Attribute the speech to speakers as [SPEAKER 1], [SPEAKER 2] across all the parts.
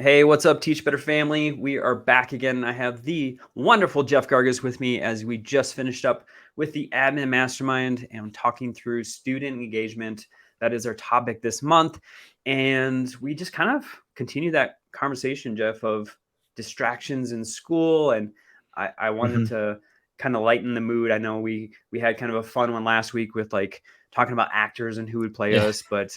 [SPEAKER 1] Hey, what's up, Teach Better family? We are back again. I have the wonderful Jeff Gargas with me as we just finished up with the Admin Mastermind and talking through student engagement. That is our topic this month. And we just kind of continue that conversation, Jeff, of distractions in school. And I wanted
[SPEAKER 2] Mhm.
[SPEAKER 1] to kind of lighten the mood. I know we had kind of a fun one last week with like talking about actors and who would play
[SPEAKER 2] Yeah.
[SPEAKER 1] us, but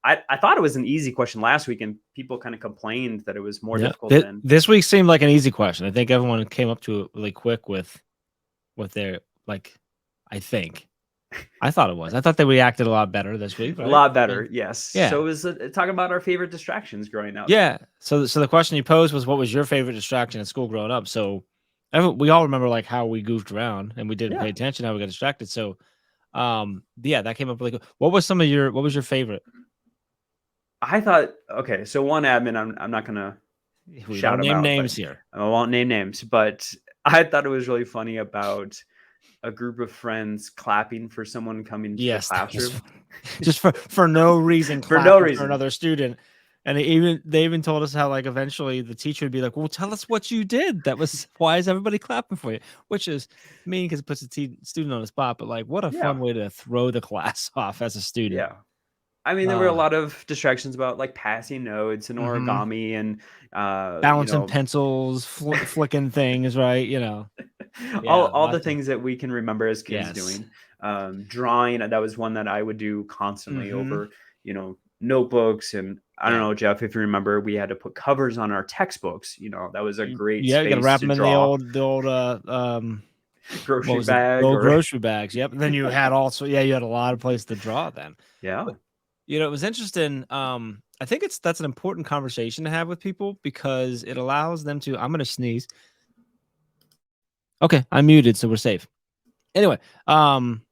[SPEAKER 1] I thought it was an easy question last week, and people kind of complained that it was more
[SPEAKER 2] Yeah.
[SPEAKER 1] difficult than.
[SPEAKER 2] This week seemed like an easy question. I think everyone came up to it really quick with what their like. I think I thought it was. I thought they reacted a lot better this week,
[SPEAKER 1] A
[SPEAKER 2] right?
[SPEAKER 1] lot
[SPEAKER 2] Yeah.
[SPEAKER 1] better, yes.
[SPEAKER 2] Yeah.
[SPEAKER 1] So it was talking about our favorite distractions growing up.
[SPEAKER 2] Yeah. So the question you posed was, what was your favorite distraction at school growing up? So we all remember like how we goofed around and we didn't pay
[SPEAKER 1] Yeah,
[SPEAKER 2] attention, how we got distracted. So yeah, that came up really good. What was what was your favorite?
[SPEAKER 1] I thought, okay, so one admin, I'm not gonna
[SPEAKER 2] We
[SPEAKER 1] shout
[SPEAKER 2] don't
[SPEAKER 1] him
[SPEAKER 2] name
[SPEAKER 1] out, but
[SPEAKER 2] names here.
[SPEAKER 1] I won't name names. But I thought it was really funny about a group of friends clapping for someone coming to the
[SPEAKER 2] Yes, that was
[SPEAKER 1] classroom
[SPEAKER 2] funny. Just for no reason,
[SPEAKER 1] for no
[SPEAKER 2] clapping for
[SPEAKER 1] reason.
[SPEAKER 2] another student, and they even told us how, like, eventually the teacher would be like, "Well, tell us what you did. That was why is everybody clapping for you?" Which is mean because it puts the student on the spot, but, like, what a
[SPEAKER 1] Yeah,
[SPEAKER 2] fun way to throw the class off as a student.
[SPEAKER 1] yeah. I mean, there were a
[SPEAKER 2] Uh,
[SPEAKER 1] lot of distractions about like passing notes and
[SPEAKER 2] mhm.
[SPEAKER 1] origami and you
[SPEAKER 2] Balancing
[SPEAKER 1] know,
[SPEAKER 2] pencils, flicking things, right?
[SPEAKER 1] all
[SPEAKER 2] Yeah,
[SPEAKER 1] all the
[SPEAKER 2] lots of
[SPEAKER 1] things that we can remember as kids
[SPEAKER 2] yes.
[SPEAKER 1] doing. Drawing, that was one that I would do constantly
[SPEAKER 2] Mhm.
[SPEAKER 1] over, notebooks. And I don't
[SPEAKER 2] Yeah.
[SPEAKER 1] know, Jeff, if you remember, we had to put covers on our textbooks. That was a great
[SPEAKER 2] Yeah, you gotta
[SPEAKER 1] space
[SPEAKER 2] wrap
[SPEAKER 1] to
[SPEAKER 2] them in
[SPEAKER 1] draw
[SPEAKER 2] the old, what
[SPEAKER 1] grocery
[SPEAKER 2] was it? The
[SPEAKER 1] bag
[SPEAKER 2] old
[SPEAKER 1] or
[SPEAKER 2] grocery bags, yep, and then you had also yeah, you had a lot of place to draw then.
[SPEAKER 1] yeah.
[SPEAKER 2] But, it was interesting, I think that's an important conversation to have with people because it allows them to I'm gonna sneeze. Okay, I'm muted, so we're safe. Anyway, um,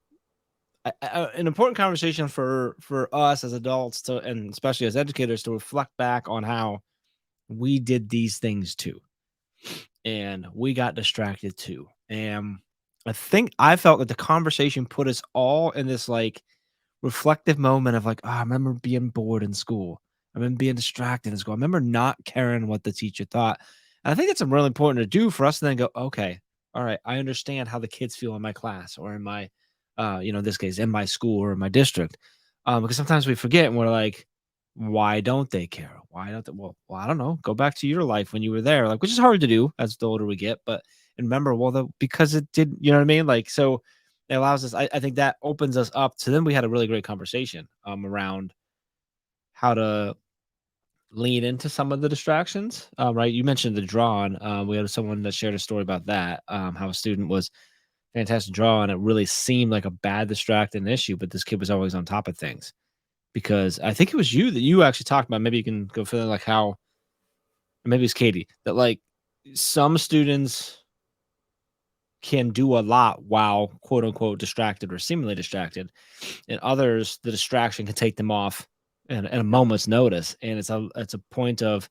[SPEAKER 2] an important conversation for us as adults to and especially as educators to reflect back on how we did these things too, and we got distracted too, and I think I felt that the conversation put us all in this, like, reflective moment of like, "Oh, I remember being bored in school. I remember being distracted in school. I remember not caring what the teacher thought." And I think it's really important to do for us to then go, "Okay, all right, I understand how the kids feel in my class or in my, in this case, in my school or in my district." Because sometimes we forget and we're like, "Why don't they care? Why don't they?" Well, I don't know. Go back to your life when you were there, like, which is hard to do as the older we get, but and remember, well, because it did, you know what I mean? Like, so it allows us I think that opens us up to then we had a really great conversation, around how to lean into some of the distractions, right? You mentioned the drawing, we had someone that shared a story about that, how a student was fantastic drawing, it really seemed like a bad distracting issue, but this kid was always on top of things, because I think it was you that you actually talked about, maybe you can go further, like how maybe it's Katie, that, like, some students can do a lot while, quote, unquote, "distracted" or seemingly distracted, and others, the distraction can take them off in a moment's notice, and it's a point of,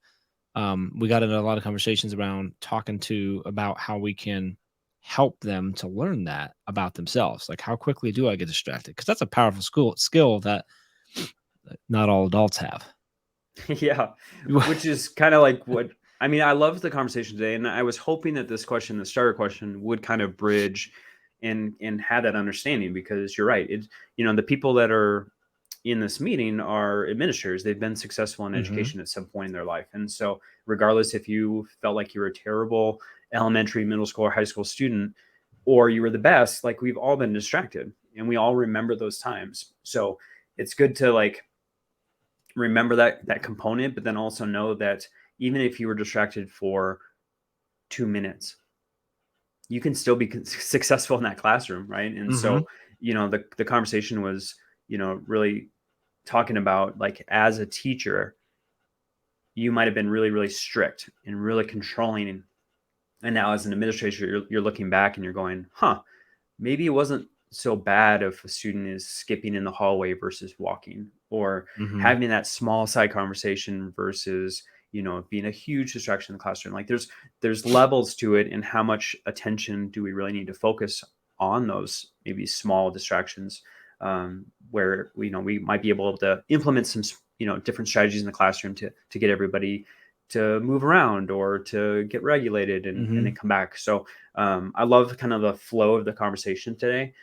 [SPEAKER 2] we got into a lot of conversations around talking to about how we can help them to learn that about themselves, like, how quickly do I get distracted? Because that's a powerful skill that not all adults have.
[SPEAKER 1] Yeah, which is kind of like what I mean. I love the conversation today, and I was hoping that this question, the starter question, would kind of bridge and have that understanding because you're right. It's the people that are in this meeting are administrators. They've been successful in
[SPEAKER 2] Mhm.
[SPEAKER 1] education at some point in their life, and so regardless if you felt like you were a terrible elementary, middle school, or high school student, or you were the best, like we've all been distracted, and we all remember those times. So it's good to like remember that component, but then also know that even if you were distracted for 2 minutes, you can still be successful in that classroom, right? And
[SPEAKER 2] Mhm.
[SPEAKER 1] so, the conversation was, really talking about like as a teacher, you might have been really, really strict and really controlling. And now as an administrator, you're looking back and you're going, huh, maybe it wasn't so bad if a student is skipping in the hallway versus walking or
[SPEAKER 2] Mhm.
[SPEAKER 1] having that small side conversation versus being a huge distraction in the classroom. Like there's levels to it, and how much attention do we really need to focus on those maybe small distractions, where we might be able to implement some different strategies in the classroom to get everybody to move around or to get regulated and
[SPEAKER 2] Mm-hmm.
[SPEAKER 1] then come back. So I love kind of the flow of the conversation today.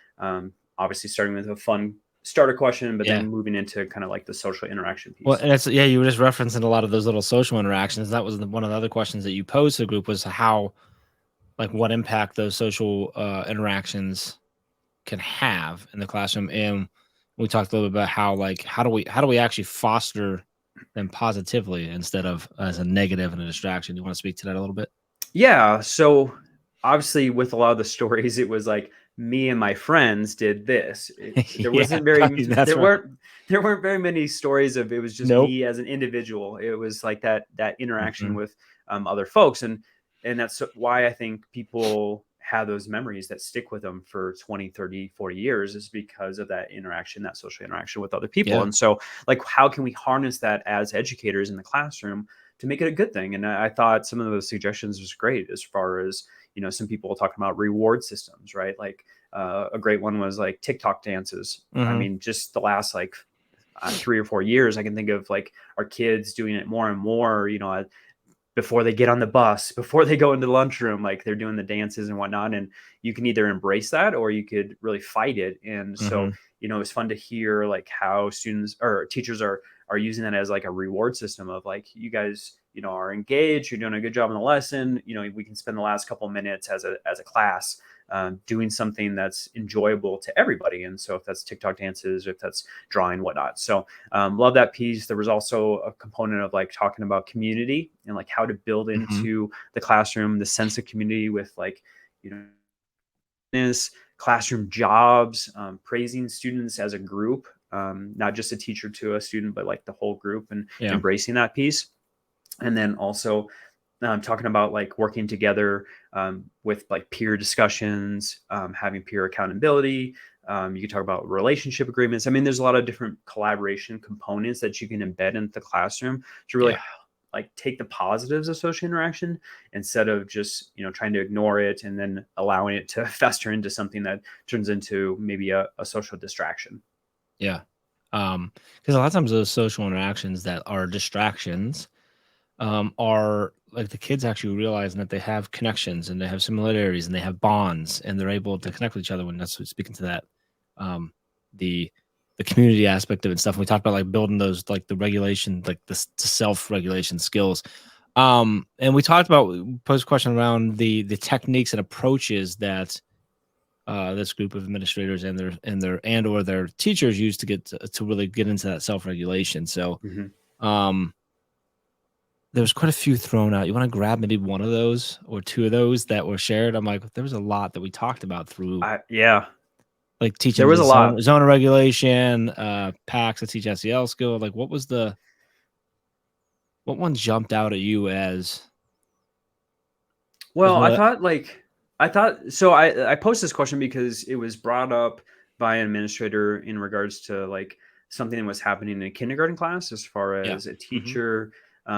[SPEAKER 1] Obviously starting with a fun starter question, but
[SPEAKER 2] Yeah.
[SPEAKER 1] then moving into kind of like the social interaction
[SPEAKER 2] Well,
[SPEAKER 1] piece.
[SPEAKER 2] and it's, yeah, you were just referencing a lot of those little social interactions. That was one of the other questions that you posed to the group, was how, like, what impact those social interactions can have in the classroom. And we talked a little bit about how, like, how do we actually foster them positively instead of as a negative and a distraction. You want to speak to that a little bit?
[SPEAKER 1] Yeah. So obviously, with a lot of the stories, it was like me and my friends did this. There
[SPEAKER 2] Yeah,
[SPEAKER 1] wasn't very,
[SPEAKER 2] right, that's
[SPEAKER 1] there
[SPEAKER 2] right.
[SPEAKER 1] weren't very many stories of it was just
[SPEAKER 2] Nope.
[SPEAKER 1] me as an individual. It was like that interaction
[SPEAKER 2] Mhm.
[SPEAKER 1] with other folks, and that's why I think people have those memories that stick with them for 20, 30, 40 years, is because of that interaction, that social interaction with other people.
[SPEAKER 2] Yeah.
[SPEAKER 1] And so, like, how can we harness that as educators in the classroom to make it a good thing? And I thought some of those suggestions was great, as far as, some people talking about reward systems, right? Like a great one was like TikTok dances. I
[SPEAKER 2] Hmm.
[SPEAKER 1] mean, just the last like 3 or 4 years, I can think of like our kids doing it more and more, before they get on the bus, before they go into the lunchroom, like they're doing the dances and whatnot. And you can either embrace that or you could really fight it. And so,
[SPEAKER 2] Hmm.
[SPEAKER 1] it's fun to hear like how students or teachers are using that as like a reward system of like, you guys, are engaged, you're doing a good job in the lesson. We can spend the last couple of minutes as a class doing something that's enjoyable to everybody. And so if that's TikTok dances, if that's drawing, whatnot. So love that piece. There was also a component of like talking about community and like how to build
[SPEAKER 2] Hmm.
[SPEAKER 1] into the classroom the sense of community with like, this classroom jobs, praising students as a group, not just a teacher to a student, but like the whole group, and
[SPEAKER 2] Yeah.
[SPEAKER 1] embracing that piece. And then also talking about like working together with like peer discussions, having peer accountability. You can talk about relationship agreements. I mean, there's a lot of different collaboration components that you can embed into the classroom to really
[SPEAKER 2] Yeah.
[SPEAKER 1] like take the positives of social interaction, instead of just trying to ignore it and then allowing it to fester into something that turns into maybe a social distraction.
[SPEAKER 2] Yeah. Because a lot of times those social interactions that are distractions are like the kids actually realizing that they have connections and they have similarities and they have bonds and they're able to connect with each other. When that's speaking to that, um, the the community aspect of it and stuff. And we talked about like building those, like the regulation, like the self regulation skills. And we talked about, posed a question around the techniques and approaches that this group of administrators and their teachers use to get to really get into that self regulation. So
[SPEAKER 1] Mm-hmm.
[SPEAKER 2] um, there was quite a few thrown out. You want to grab maybe one of those or two of those that were shared? I'm like, there was a lot that we talked about through,
[SPEAKER 1] Yeah,
[SPEAKER 2] like
[SPEAKER 1] there
[SPEAKER 2] teaching
[SPEAKER 1] was
[SPEAKER 2] the
[SPEAKER 1] a lot.
[SPEAKER 2] zone of regulation, packs that teach SEL skill. Like, what one jumped out at you as
[SPEAKER 1] Well,
[SPEAKER 2] what?
[SPEAKER 1] I thought so. I posed this question because it was brought up by an administrator in regards to like something that was happening in a kindergarten class, as far
[SPEAKER 2] Yeah.
[SPEAKER 1] as a
[SPEAKER 2] Hmm.
[SPEAKER 1] teacher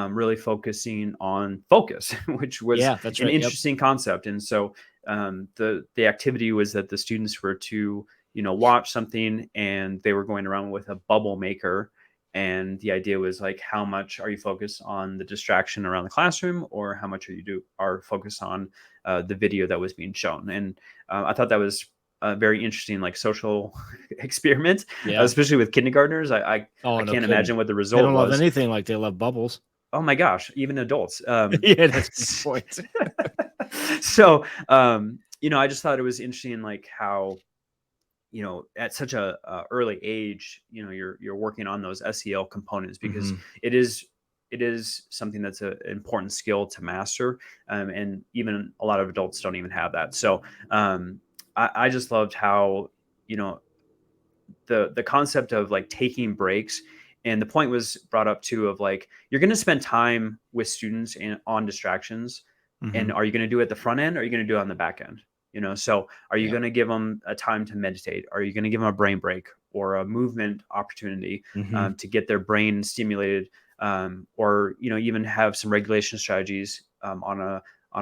[SPEAKER 1] really focusing on focus, which was
[SPEAKER 2] Yeah, that's
[SPEAKER 1] an
[SPEAKER 2] right. Yep.
[SPEAKER 1] interesting concept. And so the activity was that the students were to watch something, and they were going around with a bubble maker. And the idea was like, how much are you focused on the distraction around the classroom, or how much are focused on the video that was being shown? And I thought that was a very interesting like social experiment,
[SPEAKER 2] Yeah.
[SPEAKER 1] especially with kindergartners.
[SPEAKER 2] Oh,
[SPEAKER 1] I
[SPEAKER 2] no
[SPEAKER 1] can't
[SPEAKER 2] kidding.
[SPEAKER 1] imagine what the
[SPEAKER 2] They
[SPEAKER 1] result
[SPEAKER 2] don't love
[SPEAKER 1] was.
[SPEAKER 2] anything like they love bubbles.
[SPEAKER 1] Oh my gosh, even adults.
[SPEAKER 2] Yeah, that's a good point.
[SPEAKER 1] So I just thought it was interesting, like how at such a early age, you're working on those SEL components, because
[SPEAKER 2] Hmm.
[SPEAKER 1] it is something that's an important skill to master, and even a lot of adults don't even have that. So I just loved how you know the concept of like taking breaks. And the point was brought up too, of like, you're going to spend time with students and on distractions,
[SPEAKER 2] Hmm.
[SPEAKER 1] and are you going to do it at the front end, or are you going to do it on the back end? So are you
[SPEAKER 2] Yeah.
[SPEAKER 1] going to give them a time to meditate? Are you going to give them a brain break or a movement opportunity
[SPEAKER 2] Hmm.
[SPEAKER 1] to get their brain stimulated, or even have some regulation strategies on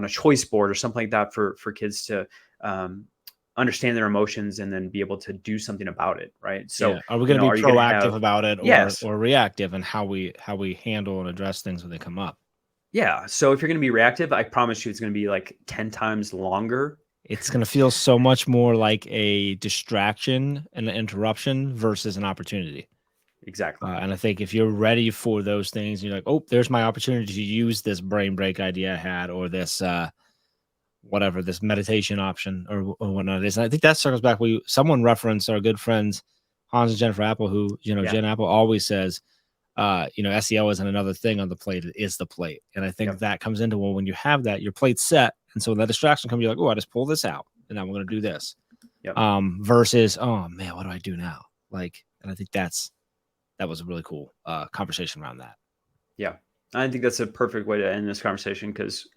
[SPEAKER 1] a choice board or something like that for kids to um, understand their emotions and then be able to do something about it, right? So
[SPEAKER 2] Yeah. Are we going to be
[SPEAKER 1] are you going to
[SPEAKER 2] proactive
[SPEAKER 1] have,
[SPEAKER 2] about it, or
[SPEAKER 1] yes,
[SPEAKER 2] reactive in how we handle and address things when they come up?
[SPEAKER 1] Yeah. So if you're going to be reactive, I promise you it's going to be like 10 times longer.
[SPEAKER 2] It's going to feel so much more like a distraction and an interruption versus an opportunity.
[SPEAKER 1] Exactly.
[SPEAKER 2] And I think if you're ready for those things, you're like, oh, there's my opportunity to use this brain break idea I had, or this whatever, this meditation option or whatnot it is. And I think that circles back. Someone referenced our good friends Hans and Jennifer Apple, who,
[SPEAKER 1] Yeah.
[SPEAKER 2] Jen Apple always says, SEO isn't another thing on the plate, it is the plate. And I think that comes into, well, when you have that, your plate's set. And so when that distraction comes, you're like, oh, I just pull this out and now we're going to do this.
[SPEAKER 1] Yep.
[SPEAKER 2] Versus, oh man, what do I do now? Like, and I think that was a really cool conversation around that.
[SPEAKER 1] Yeah. I think that's a perfect way to end this conversation, because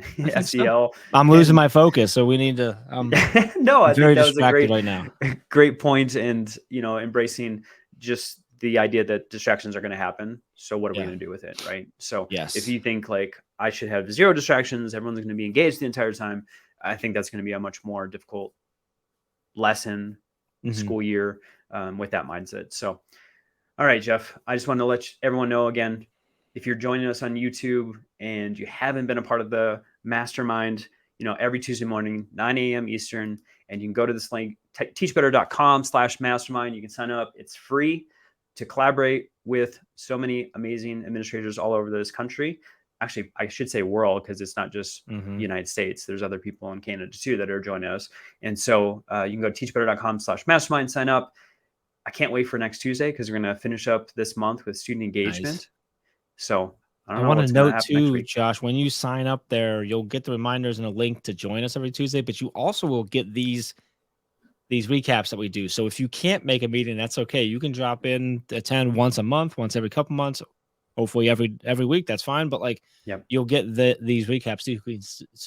[SPEAKER 1] SEL.
[SPEAKER 2] I'm losing my focus, so we need to.
[SPEAKER 1] No, I think that was a
[SPEAKER 2] great right now.
[SPEAKER 1] Great point, and embracing just the idea that distractions are going to happen. So what are we going to do with it, right? So if you think like I should have 0 distractions, everyone's going to be engaged the entire time, I think that's going to be a much more difficult lesson, school year, with that mindset. So, all right, Jeff, I just want to let everyone know again, if you're joining us on YouTube and you haven't been a part of the Mastermind, every Tuesday morning, 9 a.m. Eastern, and you can go to this link, teachbetter.com/mastermind. You can sign up. It's free to collaborate with so many amazing administrators all over this country. Actually, I should say world, because it's not just United States. There's other people in Canada too that are joining us. And so you can go to teachbetter.com/mastermind, sign up. I can't wait for next Tuesday, because we're going to finish up this month with student engagement.
[SPEAKER 2] Nice.
[SPEAKER 1] So
[SPEAKER 2] I want to note too, Josh, when you sign up there, you'll get the reminders and a link to join us every Tuesday, but you also will get these recaps that we do. So if you can't make a meeting, that's okay. You can drop in, attend once a month, once every couple months, hopefully every week. That's fine. But you'll get these recaps so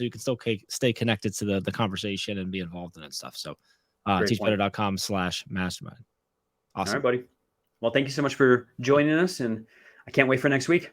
[SPEAKER 2] you can still stay connected to the conversation and be involved in it and stuff. So teachbetter.com/mastermind. Awesome.
[SPEAKER 1] All right, buddy. Well, thank you so much for joining us, and I can't wait for next week.